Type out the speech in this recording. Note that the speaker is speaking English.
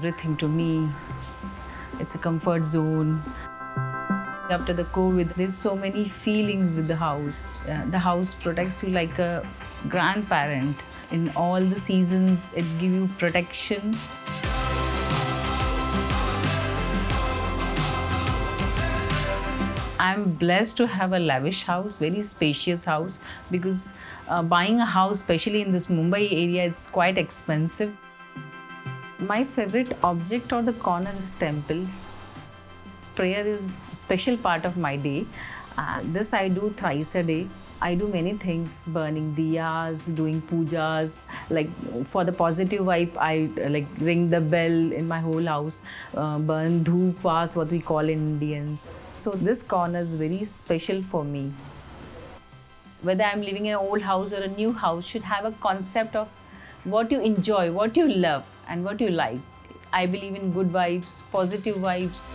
everything to me. It's a comfort zone. After the COVID, there's so many feelings with the house. The house protects you like a grandparent. In all the seasons, it gives you protection. I'm blessed to have a lavish house, very spacious house, because buying a house, especially in this Mumbai area, it's quite expensive. My favorite object or the corner is temple. Prayer is a special part of my day. This I do thrice a day. I do many things, burning diyas, doing pujas. Like for the positive vibe, I like ring the bell in my whole house, burn dhoopas, what we call in Indians. So this corner is very special for me. Whether I'm living in an old house or a new house, should have a concept of what you enjoy, what you love, and what you like. I believe in good vibes, positive vibes.